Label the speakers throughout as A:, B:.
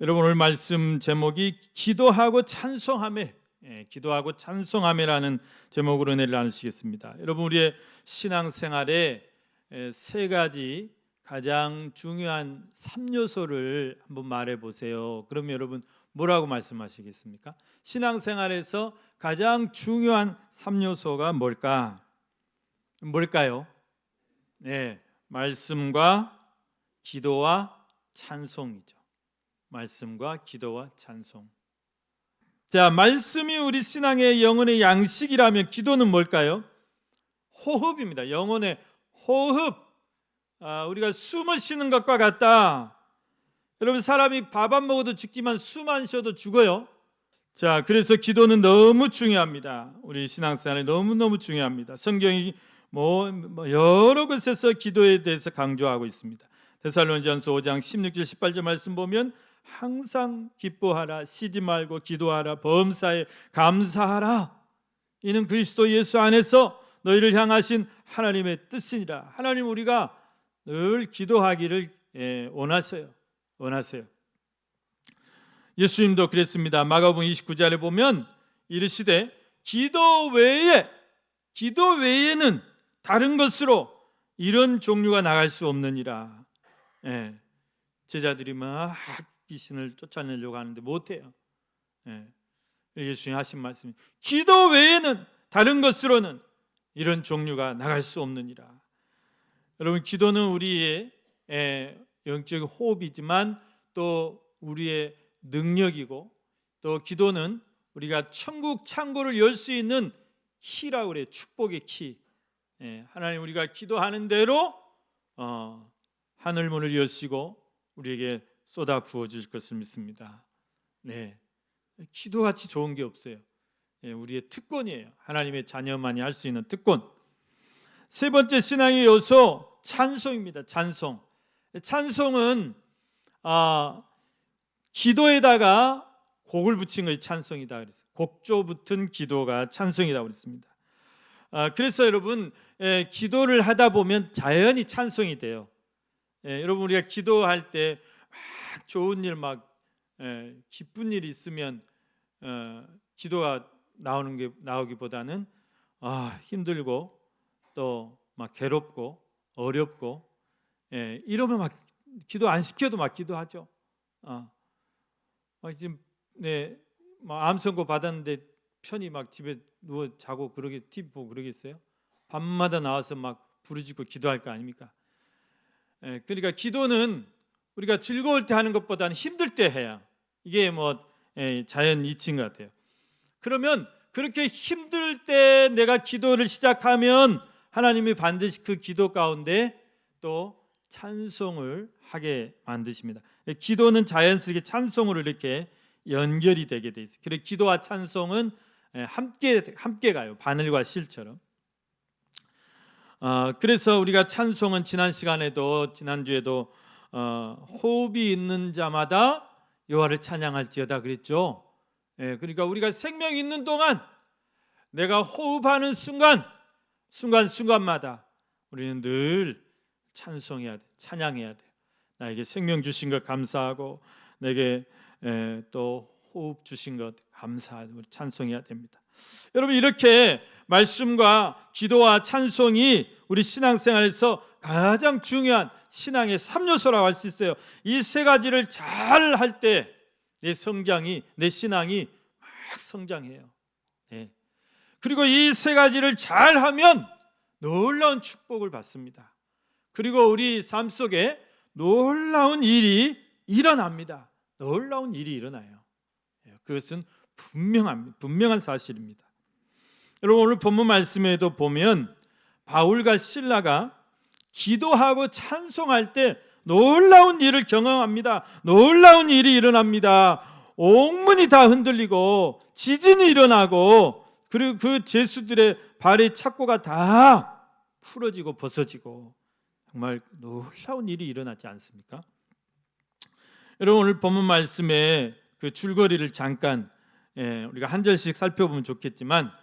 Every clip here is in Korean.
A: 여러분, 오늘 말씀 제목이 기도하고 찬송하며, 기도하고 찬송하며라는 제목으로 은혜를 나누시겠습니다. 여러분, 우리의 신앙생활에 세 가지 가장 중요한 3요소를 한번 말해 보세요. 그러면 여러분 뭐라고 말씀하시겠습니까? 신앙생활에서 가장 중요한 3요소가 뭘까요? 네, 말씀과 기도와 찬송이죠. 말씀과 기도와 찬송. 자, 말씀이 우리 신앙의 영혼의 양식이라면 기도는 뭘까요? 호흡입니다. 영혼의 호흡. 우리가 숨을 쉬는 것과 같다. 여러분, 사람이 밥 안 먹어도 죽지만 숨 안 쉬어도 죽어요. 자, 그래서 기도는 너무 중요합니다. 우리 신앙생활에 너무너무 중요합니다. 성경이 여러 곳에서 기도에 대해서 강조하고 있습니다. 데살로니가전서 5장 16절 18절 말씀 보면 항상 기뻐하라, 쉬지 말고 기도하라, 범사에 감사하라. 이는 그리스도 예수 안에서 너희를 향하신 하나님의 뜻이니라. 하나님, 우리가 늘 기도하기를 원하세요. 예수님도 그랬습니다. 마가복음 29절에 보면 이르시되 기도 외에는 다른 것으로 이런 종류가 나갈 수 없느니라. 제자들이 막 귀신을 쫓아내려고 하는데 못해요. 예수님 하신 말씀이 기도 외에는 다른 것으로는 이런 종류가 나갈 수 없느니라. 여러분, 기도는 우리의 영적 호흡이지만 또 우리의 능력이고, 또 기도는 우리가 천국 창고를 열 수 있는 키라고 그래요. 축복의 키. 하나님, 우리가 기도하는 대로 하늘 문을 여시고 우리에게 쏟아 부어주실 것을 믿습니다. 기도같이 좋은 게 없어요. 우리의 특권이에요. 하나님의 자녀만이 할 수 있는 특권. 세 번째 신앙의 요소, 찬송입니다. 찬송은 기도에다가 곡을 붙인 것이 찬송이다 그랬어요. 곡조 붙은 기도가 찬송이라고 그랬습니다. 그래서 여러분, 기도를 하다 보면 자연히 찬송이 돼요. 여러분, 우리가 기도할 때 막 좋은 일, 기쁜 일이 있으면 기도가 나오기보다는 힘들고 또 막 괴롭고 어렵고 이러면 막 기도 안 시켜도 막 기도하죠. 지금 암 선고 받았는데 편히 막 집에 누워 자고 TV 보고 그러겠어요? 밤마다 나와서 막 부르짖고 기도할 거 아닙니까? 그러니까 기도는 우리가 즐거울 때 하는 것보다는 힘들 때 해야 이게 자연 이치인 것 같아요. 그러면 그렇게 힘들 때 내가 기도를 시작하면 하나님이 반드시 그 기도 가운데 또 찬송을 하게 만드십니다. 기도는 자연스럽게 찬송으로 이렇게 연결이 되게 돼 있어요. 그래서 기도와 찬송은 함께 가요. 바늘과 실처럼. 그래서 우리가 찬송은 지난주에도 호흡이 있는 자마다 여호와를 찬양할지어다 그랬죠. 그러니까 우리가 생명이 있는 동안 내가 호흡하는 순간마다 우리는 늘 찬송해야 돼, 찬양해야 돼. 나에게 생명 주신 것 감사하고 내게 또 호흡 주신 것 감사하고 찬송해야 됩니다. 여러분, 이렇게 말씀과 기도와 찬송이 우리 신앙생활에서 가장 중요한 신앙의 3요소라고 할 수 있어요. 이 세 가지를 잘 할 때 내 신앙이 막 성장해요. 그리고 이 세 가지를 잘 하면 놀라운 축복을 받습니다. 그리고 우리 삶 속에 놀라운 일이 일어납니다. 놀라운 일이 일어나요. 그것은 분명한 사실입니다. 여러분, 오늘 본문 말씀에도 보면 바울과 실라가 기도하고 찬송할 때 놀라운 일을 경험합니다. 놀라운 일이 일어납니다. 옥문이 다 흔들리고 지진이 일어나고, 그리고 그 죄수들의 발의 착고가 다 풀어지고 벗어지고 정말 놀라운 일이 일어나지 않습니까? 여러분, 오늘 본문 말씀에 그 줄거리를 잠깐 우리가 한 절씩 살펴보면 좋겠지만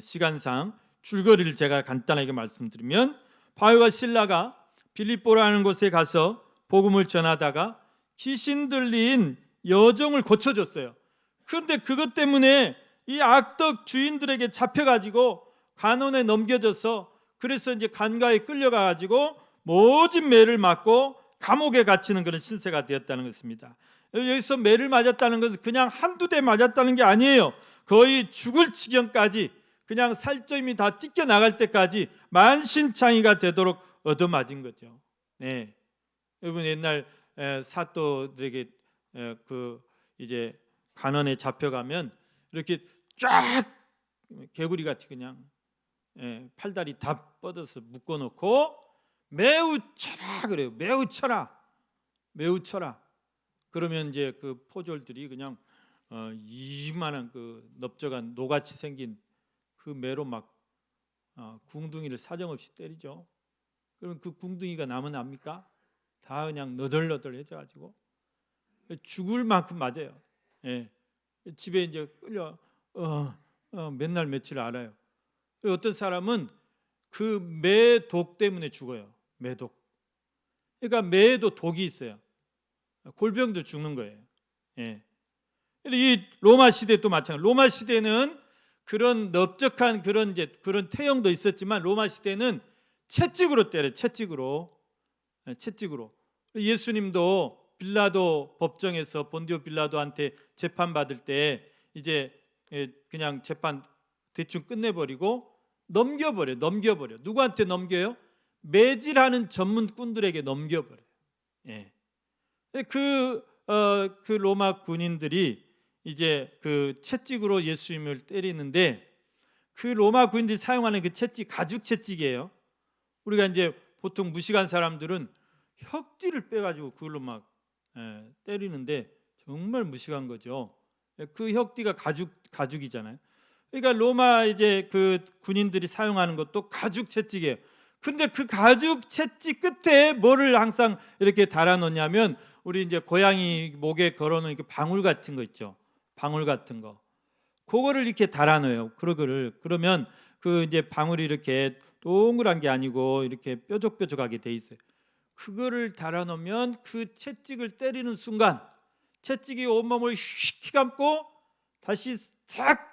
A: 시간상 줄거리를 제가 간단하게 말씀드리면, 바울과 실라가 빌립보라는 곳에 가서 복음을 전하다가 귀신 들린 여종을 고쳐줬어요. 그런데 그것 때문에 이 악덕 주인들에게 잡혀가지고 관원에 넘겨져서, 그래서 이제 관가에 끌려가가지고 모진 매를 맞고 감옥에 갇히는 그런 신세가 되었다는 것입니다. 여기서 매를 맞았다는 것은 그냥 한두 대 맞았다는 게 아니에요. 거의 죽을 지경까지, 그냥 살점이 다 찢겨 나갈 때까지 만신창이가 되도록 얻어맞은 거죠. 네, 여러분 옛날 사또들에게 그 이제 관원에 잡혀가면 이렇게 쫙 개구리 같이 그냥 팔다리 다 뻗어서 묶어놓고 매우 쳐라 그래요. 매우 쳐라, 매우 쳐라. 그러면 이제 그 포졸들이 그냥 이만한 그 넓적한 노같이 생긴 그 매로 막 궁둥이를 사정없이 때리죠. 그럼 그 궁둥이가 나면 압니까? 다 그냥 너덜너덜해져가지고 죽을 만큼 맞아요. 예. 집에 이제 끌려 맨날 며칠 알아요. 어떤 사람은 그 매독 때문에 죽어요. 매독. 그러니까 매에도 독이 있어요. 골병도 죽는 거예요. 예. 이 로마 시대도 마찬가지. 로마 시대는 그런 넓적한 그런 태형도 있었지만 로마 시대는 채찍으로 때려요. 채찍으로. 예수님도 빌라도 법정에서 본디오 빌라도한테 재판 받을 때 이제 그냥 재판 대충 끝내버리고 넘겨버려. 누구한테 넘겨요? 매질하는 전문꾼들에게 넘겨버려요. 예. 그 로마 군인들이 이제 그 채찍으로 예수님을 때리는데, 그 로마 군인들이 사용하는 그 채찍 가죽 채찍이에요. 우리가 이제 보통 무식한 사람들은 혁띠를 빼가지고 그걸로 막 때리는데 정말 무식한 거죠. 그 혁띠가 가죽이잖아요. 그러니까 로마 이제 그 군인들이 사용하는 것도 가죽 채찍이에요. 근데 그 가죽 채찍 끝에 뭐를 항상 이렇게 달아 놓냐면, 우리 이제 고양이 목에 걸어놓은 그 방울 같은 거 있죠. 방울 같은 거. 그거를 이렇게 달아 놓아요. 그러면 그 이제 방울이 이렇게 동그란 게 아니고 이렇게 뾰족뾰족하게 돼 있어요. 그거를 달아 놓으면 그 채찍을 때리는 순간 채찍이 온몸을 휙 감고 다시 싹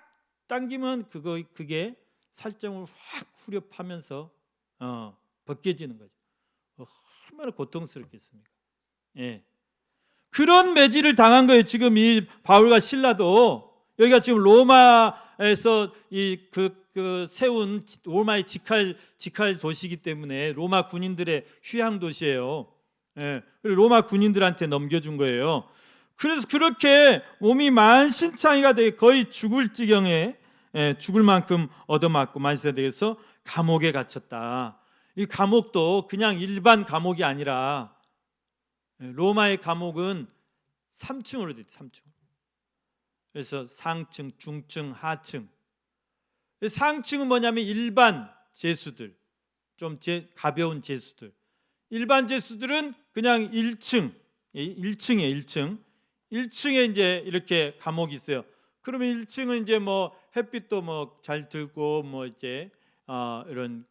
A: 당기면 그게 살점을 확 후렵하면서 벗겨지는 거죠. 얼마나 고통스럽겠습니까? 예. 그런 매질을 당한 거예요. 지금 이 바울과 실라도. 여기가 지금 로마에서 그 세운 로마의 직할 도시이기 때문에 로마 군인들의 휴양 도시예요. 예. 로마 군인들한테 넘겨준 거예요. 그래서 그렇게 몸이 만신창이가 되게 거의 죽을 지경에 죽을 만큼 얻어맞고 만신되어서 감옥에 갇혔다. 이 감옥도 그냥 일반 감옥이 아니라 로마의 감옥은 3층으로 돼 있어요. 3층. 그래서 상층, 중층, 하층. 상층은 뭐냐면 일반 죄수들, 좀 가벼운 죄수들. 일반 죄수들은 그냥 1층이에요. 1층. 1층에 이제 이렇게 감옥이 있어요. 그러면 1층은 이제 뭐 햇빛도 뭐 잘 들고 뭐 이제 이런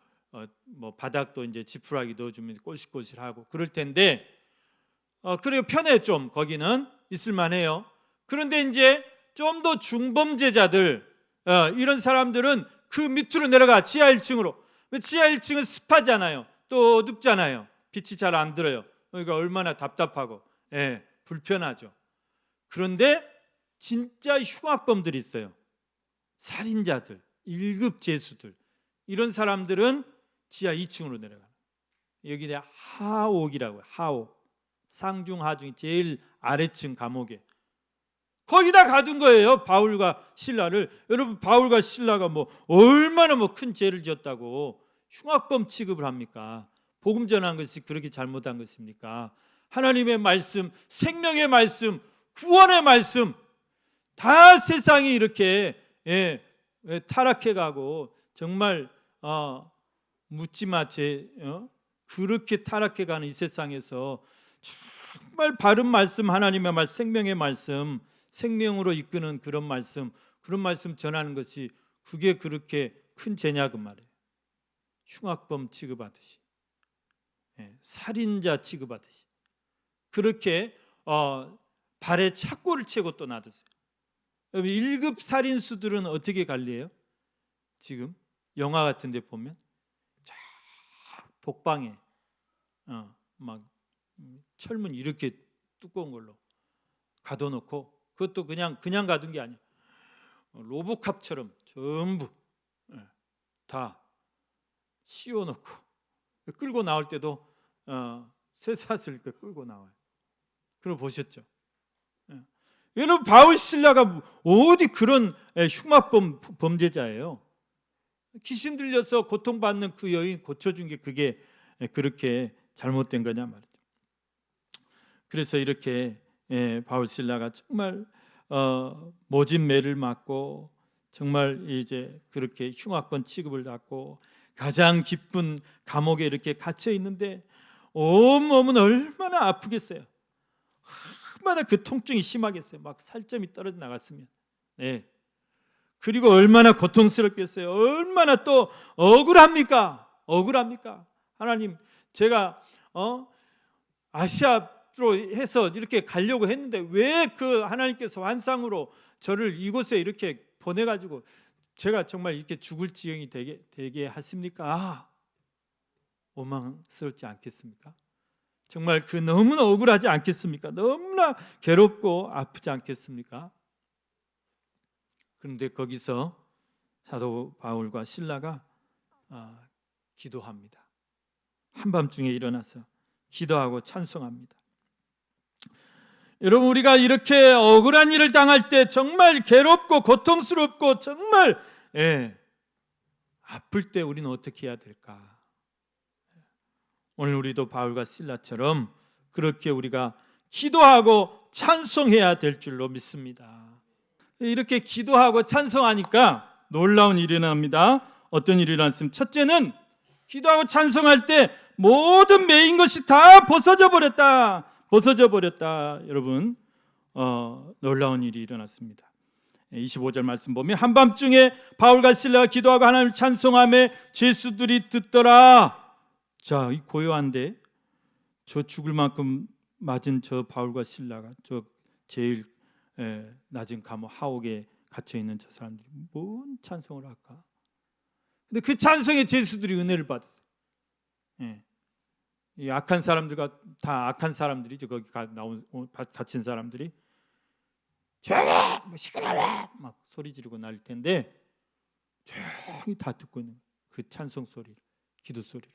A: 뭐 바닥도 이제 지푸라기 넣어주면 꼬실꼬실하고 그럴 텐데, 그리고 편해. 좀 거기는 있을만해요. 그런데 이제 좀 더 중범죄자들, 이런 사람들은 그 밑으로 내려가. 지하 1층으로. 지하 1층은 습하잖아요. 또 어둡잖아요. 빛이 잘 안 들어요. 그러니까 얼마나 답답하고 불편하죠. 그런데 진짜 흉악범들이 있어요. 살인자들, 1급 죄수들, 이런 사람들은 지하 2층으로 내려가요. 여기 하옥이라고요. 하옥. 상중 하중이 제일 아래층 감옥에 거기다 가둔 거예요. 바울과 신라를. 여러분, 바울과 신라가 뭐 얼마나 뭐 큰 죄를 지었다고 흉악범 취급을 합니까? 복음 전한 것이 그렇게 잘못한 것입니까? 하나님의 말씀, 생명의 말씀, 구원의 말씀, 다 세상이 이렇게 타락해가고 정말 묻지마 그렇게 타락해가는 이 세상에서 정말 바른 말씀, 하나님의 말씀, 생명의 말씀, 생명으로 이끄는 그런 말씀 전하는 것이 그게 그렇게 큰 죄냐 그 말이에요. 흉악범 취급하듯이, 살인자 취급하듯이 그렇게 발에 착고를 채고 또 놔뒀어요. 여러분 1급 살인수들은 어떻게 관리해요? 지금 영화 같은 데 보면 쫙 복방에 막 철문 이렇게 두꺼운 걸로 가둬놓고, 그것도 그냥 가둔 게 아니에요. 로보캅처럼 전부 다 씌워놓고 끌고 나올 때도 쇠사슬 끌고 나와요. 그걸 보셨죠? 여러분 바울 실라가 어디 그런 흉악범 범죄자예요. 귀신 들려서 고통받는 그 여인 고쳐준 게 그게 그렇게 잘못된 거냐 말이죠. 그래서 이렇게 바울 실라가 정말 모진 매를 맞고 정말 이제 그렇게 흉악범 취급을 받고 가장 깊은 감옥에 이렇게 갇혀 있는데 온몸은 얼마나 아프겠어요. 얼마나 그 통증이 심하겠어요. 막 살점이 떨어져 나갔으면. 그리고 얼마나 고통스럽겠어요. 얼마나 또 억울합니까? 하나님, 제가 아시아로 해서 이렇게 가려고 했는데 왜 그 하나님께서 환상으로 저를 이곳에 이렇게 보내가지고 제가 정말 이렇게 죽을 지경이 되게 하십니까? 원망스럽지 않겠습니까? 정말 그 너무나 억울하지 않겠습니까? 너무나 괴롭고 아프지 않겠습니까? 그런데 거기서 사도 바울과 실라가 기도합니다. 한밤중에 일어나서 기도하고 찬송합니다. 여러분, 우리가 이렇게 억울한 일을 당할 때 정말 괴롭고 고통스럽고 정말 아플 때 우리는 어떻게 해야 될까? 오늘 우리도 바울과 실라처럼 그렇게 우리가 기도하고 찬송해야 될 줄로 믿습니다. 이렇게 기도하고 찬송하니까 놀라운 일이 일어납니다. 어떤 일이 일어났습니까? 첫째는 기도하고 찬송할 때 모든 매인 것이 다 벗어져 버렸다. 여러분, 놀라운 일이 일어났습니다. 25절 말씀 보면 한밤중에 바울과 실라가 기도하고 하나님을 찬송하며 죄수들이 듣더라. 자, 이 고요한데 저 죽을 만큼 맞은 저 바울과 실라가 저 제일 낮은 감옥 하옥에 갇혀 있는 저 사람들이 뭔 찬송을 할까? 근데 그 찬송에 죄수들이 은혜를 받았어요. 이 악한 사람들과 다 악한 사람들이죠. 거기 갇힌 사람들이 조용히 뭐 시끄러워 막 소리 지르고 날릴 텐데 조용히 다 듣고 있는 그 찬송 소리를, 기도 소리를.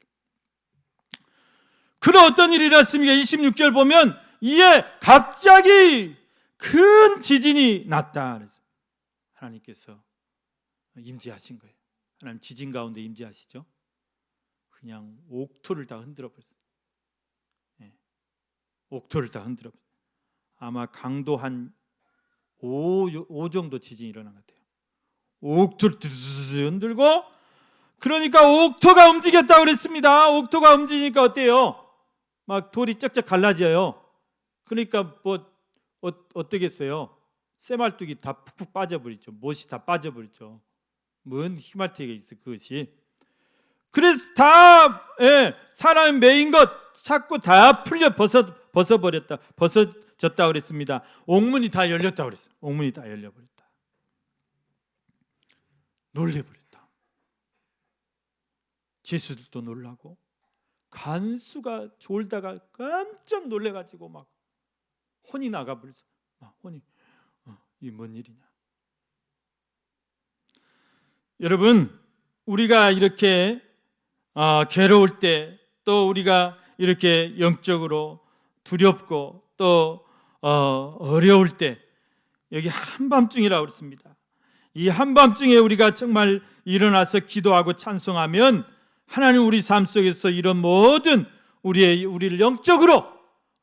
A: 그런 어떤 일이 일어났습니까? 26절 보면 이에 갑자기 큰 지진이 났다. 그래서 하나님께서 임재하신 거예요. 하나님 지진 가운데 임재하시죠. 그냥 옥토를 다 흔들어 버렸어요. 옥토를 다 흔들어 버렸어요. 아마 강도 한 5 정도 지진이 일어난 것 같아요. 옥토를 흔들고, 그러니까 옥토가 움직였다고 그랬습니다. 옥토가 움직이니까 어때요? 막 돌이 쩍쩍 갈라져요. 그러니까 뭐 어떻겠어요? 쇠말뚝이 다 푹푹 빠져버리죠. 못이 다 빠져버리죠. 뭔 희말티가 있어 그것이. 그래서 다 사람이 메인 것 자꾸 다 풀려 벗어졌다 그랬습니다. 옥문이 다 열렸다 그랬어요. 옥문이 다 열려버렸다. 놀래버렸다. 죄수들도 놀라고 간수가 졸다가 깜짝 놀래가지고 막 혼이 나가버려서 혼이 이 뭔 일이냐. 여러분, 우리가 이렇게 괴로울 때, 또 우리가 이렇게 영적으로 두렵고 또 어려울 때, 여기 한밤중이라고 그랬습니다. 이 한밤중에 우리가 정말 일어나서 기도하고 찬송하면 하나님 우리 삶 속에서 이런 모든 우리를 영적으로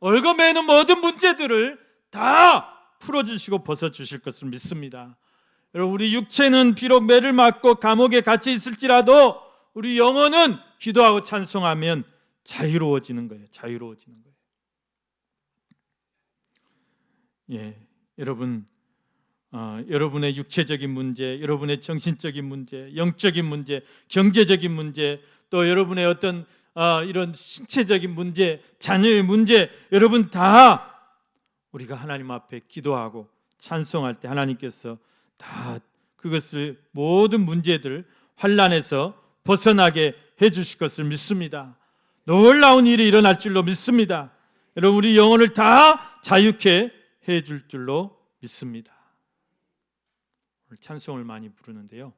A: 얽어매는 모든 문제들을 다 풀어주시고 벗어주실 것을 믿습니다. 여러분, 우리 육체는 비록 매를 맞고 감옥에 갇혀 있을지라도 우리 영혼은 기도하고 찬송하면 자유로워지는 거예요. 여러분, 여러분의 육체적인 문제, 여러분의 정신적인 문제, 영적인 문제, 경제적인 문제, 또 여러분의 어떤 이런 신체적인 문제, 자녀의 문제, 여러분 다 우리가 하나님 앞에 기도하고 찬송할 때 하나님께서 다 그것을 모든 문제들 환난에서 벗어나게 해주실 것을 믿습니다. 놀라운 일이 일어날 줄로 믿습니다. 여러분, 우리 영혼을 다 자유케 해줄 줄로 믿습니다. 오늘 찬송을 많이 부르는데요,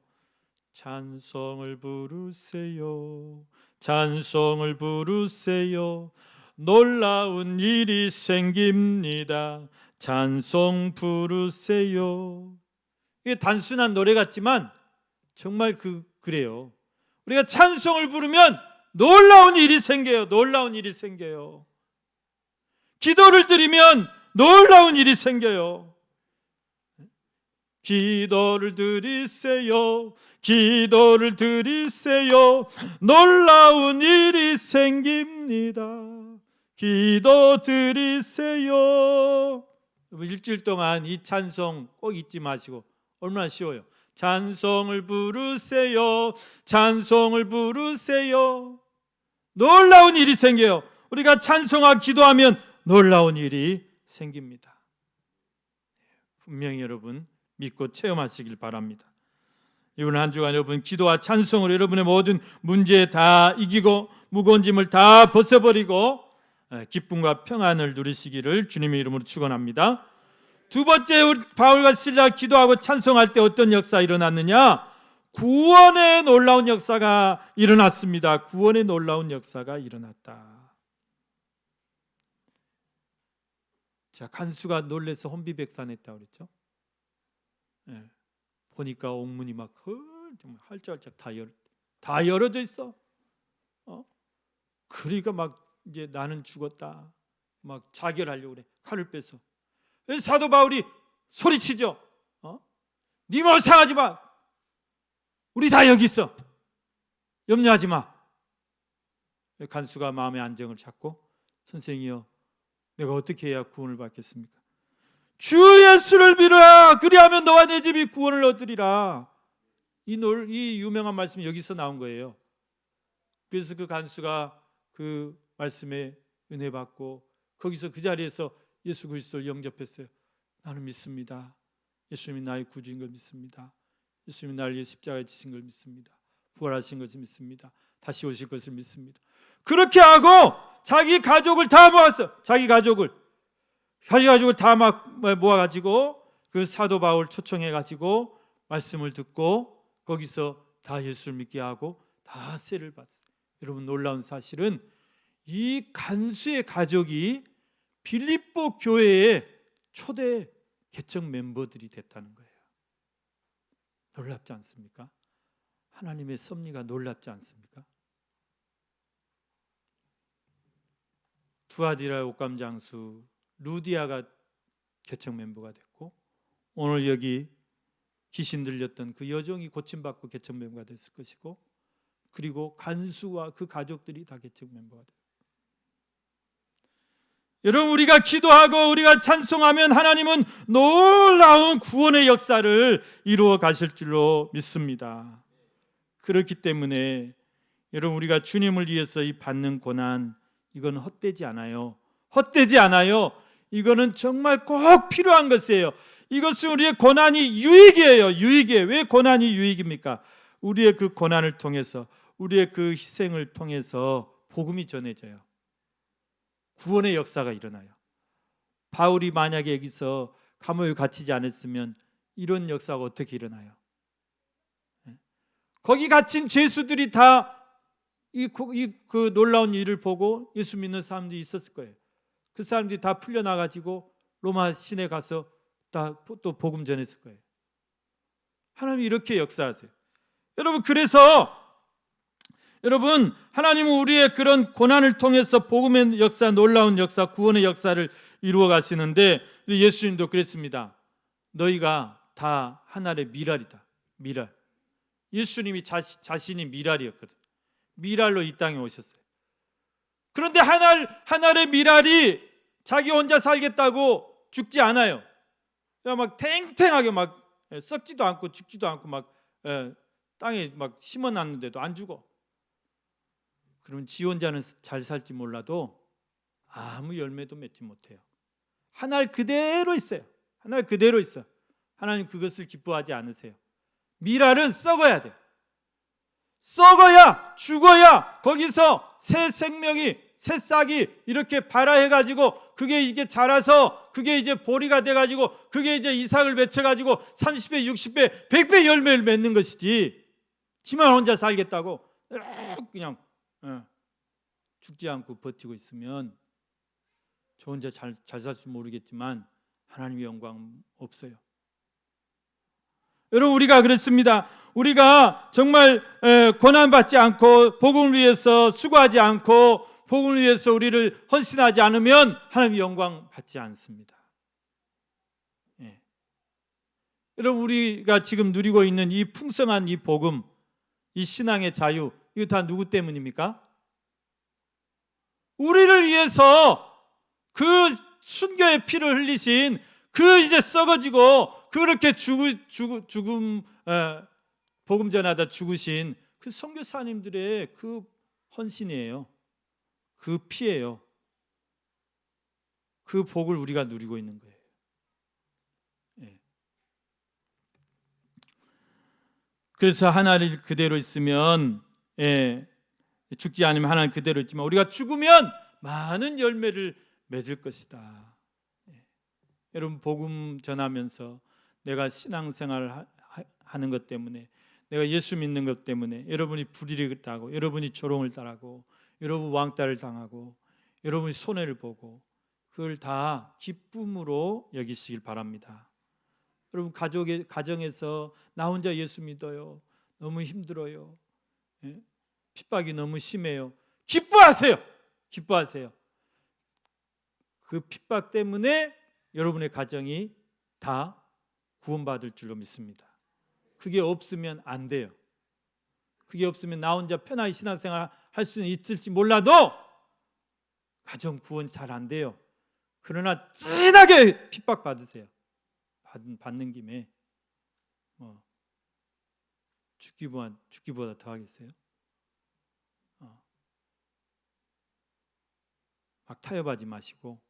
A: 찬송을 부르세요, 찬송을 부르세요, 놀라운 일이 생깁니다, 찬송 부르세요. 이게 단순한 노래 같지만 정말 그래요. 우리가 찬송을 부르면 놀라운 일이 생겨요. 놀라운 일이 생겨요. 기도를 드리면 놀라운 일이 생겨요. 기도를 드리세요, 기도를 드리세요, 놀라운 일이 생깁니다, 기도 드리세요. 일주일 동안 이 찬송 꼭 잊지 마시고, 얼마나 쉬워요. 찬송을 부르세요, 찬송을 부르세요, 놀라운 일이 생겨요. 우리가 찬송하고 기도하면 놀라운 일이 생깁니다. 분명히 여러분 믿고 체험하시길 바랍니다. 이번 한 주간 여러분 기도와 찬송으로 여러분의 모든 문제 다 이기고 무거운 짐을 다 벗어버리고 기쁨과 평안을 누리시기를 주님의 이름으로 축원합니다. 두 번째, 바울과 실라 기도하고 찬송할 때 어떤 역사 일어났느냐? 구원의 놀라운 역사가 일어났습니다. 구원의 놀라운 역사가 일어났다. 자, 간수가 놀래서 혼비백산했다고 그랬죠. 보니까 옥문이 막 할짝할짝 다 열어져 있어. 그러니까 막 이제 나는 죽었다, 막 자결하려고 그래. 칼을 빼서. 사도 바울이 소리치죠. 네 마음 상하지 마, 우리 다 여기 있어, 염려하지 마. 간수가 마음의 안정을 찾고, 선생이여, 내가 어떻게 해야 구원을 받겠습니까? 주 예수를 믿으라, 그리하면 너와 내 집이 구원을 얻으리라. 이 유명한 말씀이 여기서 나온 거예요. 그래서 그 간수가 그 말씀에 은혜 받고 거기서 그 자리에서 예수 그리스도를 영접했어요. 나는 믿습니다. 예수님이 나의 구주인 걸 믿습니다. 예수님이 나를 위해 십자가에 지신 걸 믿습니다. 부활하신 것을 믿습니다. 다시 오실 것을 믿습니다. 그렇게 하고 자기 가족을 다 모았어. 자기 가족을 다 모아가지고 그 사도 바울 초청해가지고 말씀을 듣고 거기서 다 예수를 믿게 하고 다 세를 받았어요. 여러분, 놀라운 사실은 이 간수의 가족이 빌립보 교회의 초대 개척 멤버들이 됐다는 거예요. 놀랍지 않습니까? 하나님의 섭리가 놀랍지 않습니까? 두아디라 옷감 장수 루디아가 개척 멤버가 됐고, 오늘 여기 귀신 들렸던 그 여종이 고침받고 개척 멤버가 됐을 것이고, 그리고 간수와 그 가족들이 다 개척 멤버가 돼요. 여러분, 우리가 기도하고 우리가 찬송하면 하나님은 놀라운 구원의 역사를 이루어 가실 줄로 믿습니다. 그렇기 때문에 여러분, 우리가 주님을 위해서 이 받는 고난, 이건 헛되지 않아요. 헛되지 않아요. 이거는 정말 꼭 필요한 것이에요. 이것은 우리의 고난이 유익이에요. 유익이에요. 왜 고난이 유익입니까? 우리의 그 고난을 통해서, 우리의 그 희생을 통해서 복음이 전해져요. 구원의 역사가 일어나요. 바울이 만약에 여기서 감옥에 갇히지 않았으면 이런 역사가 어떻게 일어나요? 거기 갇힌 죄수들이 다 그 놀라운 일을 보고 예수 믿는 사람들이 있었을 거예요. 그 사람들이 다 풀려나가지고 로마 시내 가서 다 또 복음 전했을 거예요. 하나님이 이렇게 역사하세요. 여러분, 그래서 여러분, 하나님은 우리의 그런 고난을 통해서 복음의 역사, 놀라운 역사, 구원의 역사를 이루어 가시는데, 예수님도 그랬습니다. 너희가 다 하나의 미랄이다. 미랄. 예수님이 자신이 미랄이었거든. 미랄로 이 땅에 오셨어요. 그런데 하나의 미랄이 자기 혼자 살겠다고 죽지 않아요. 막 탱탱하게 막 썩지도 않고 죽지도 않고 막 땅에 막 심어놨는데도 안 죽어. 그러면 지 혼자는 잘 살지 몰라도 아무 열매도 맺지 못해요. 하늘 그대로 있어요. 하늘 그대로 있어. 하나님 그것을 기뻐하지 않으세요. 밀알은 썩어야 돼요. 썩어야, 죽어야 거기서 새 생명이, 새 싹이 이렇게 발화해가지고 그게 이게 자라서 그게 이제 보리가 돼가지고 그게 이제 이삭을 맺혀가지고 30배, 60배, 100배 열매를 맺는 것이지, 지만 혼자 살겠다고 그냥 죽지 않고 버티고 있으면 저 혼자 잘 살 수 모르겠지만 하나님의 영광 없어요. 여러분, 우리가 그렇습니다. 우리가 정말 고난받지 않고 복음을 위해서 수고하지 않고 복음을 위해서 우리를 헌신하지 않으면 하나님의 영광 받지 않습니다. 여러분, 우리가 지금 누리고 있는 이 풍성한 이 복음, 이 신앙의 자유, 이거 다 누구 때문입니까? 우리를 위해서 그 순교의 피를 흘리신 그 이제 썩어지고 그렇게 죽음 복음 전하다 죽으신 그 선교사님들의 그 헌신이에요. 그 피예요. 그 복을 우리가 누리고 있는 거예요. 그래서 하나님 그대로 있으면, 죽지 않으면 하나님 그대로 있지만 우리가 죽으면 많은 열매를 맺을 것이다. 여러분, 복음 전하면서 내가 신앙생활을 하는 것 때문에, 내가 예수 믿는 것 때문에 여러분이 불의를 당하고, 여러분이 조롱을 당하고, 여러분 왕따를 당하고, 여러분이 손해를 보고, 그걸 다 기쁨으로 여기시길 바랍니다. 여러분, 가정에서 나 혼자 예수 믿어요, 너무 힘들어요, 핍박이 너무 심해요, 기뻐하세요. 기뻐하세요. 그 핍박 때문에 여러분의 가정이 다 구원받을 줄로 믿습니다. 그게 없으면 안 돼요. 그게 없으면 나 혼자 편하게 신앙생활 할 수는 있을지 몰라도 가정 구원 잘 안 돼요. 그러나 진하게 핍박 받으세요. 받는 김에 죽기보다 더 하겠어요? 막 타협하지 마시고,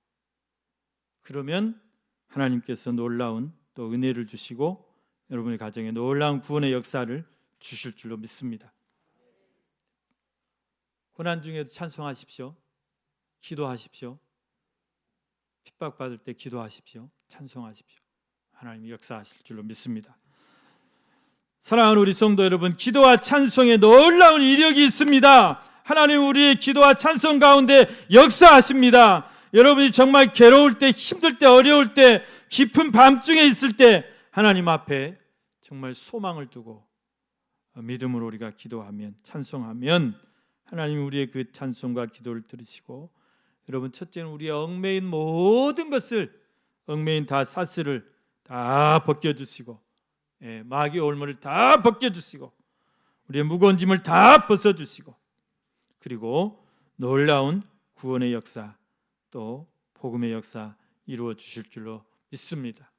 A: 그러면 하나님께서 놀라운 또 은혜를 주시고 여러분의 가정에 놀라운 구원의 역사를 주실 줄로 믿습니다. 고난 중에도 찬송하십시오. 기도하십시오. 핍박받을 때 기도하십시오. 찬송하십시오. 하나님이 역사하실 줄로 믿습니다. 사랑하는 우리 성도 여러분, 기도와 찬송에 놀라운 이력이 있습니다. 하나님 우리의 기도와 찬송 가운데 역사하십니다. 여러분이 정말 괴로울 때, 힘들 때, 어려울 때, 깊은 밤중에 있을 때 하나님 앞에 정말 소망을 두고 믿음으로 우리가 기도하면, 찬송하면 하나님 우리의 그 찬송과 기도를 들으시고, 여러분, 첫째는 우리의 얽매인 모든 것을, 얽매인 다 사슬을 다 벗겨주시고, 마귀의 올무를 다 벗겨주시고, 우리의 무거운 짐을 다 벗어주시고, 그리고 놀라운 구원의 역사, 또 복음의 역사 이루어 주실 줄로 믿습니다.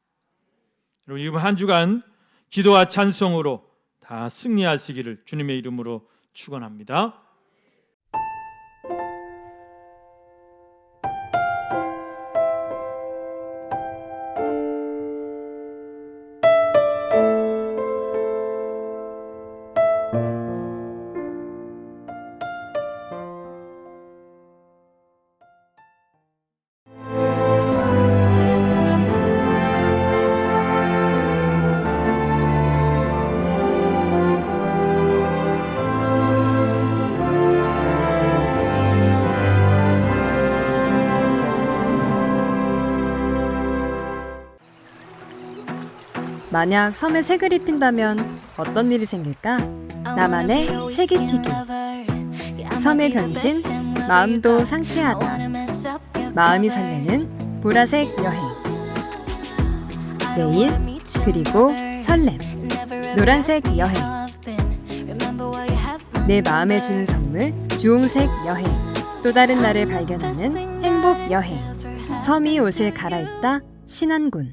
A: 여러분, 이번 한 주간 기도와 찬송으로 다 승리하시기를 주님의 이름으로 축원합니다.
B: 만약 섬에 색을 입힌다면 어떤 일이 생길까? 나만의 색입히기. 섬의 변신, 마음도 상쾌하다. 마음이 설레는 보라색 여행. 내일, 그리고 설렘. 노란색 여행. 내 마음에 주는 선물, 주홍색 여행. 또 다른 나를 발견하는 행복 여행. 섬이 옷을 갈아입다 신안군.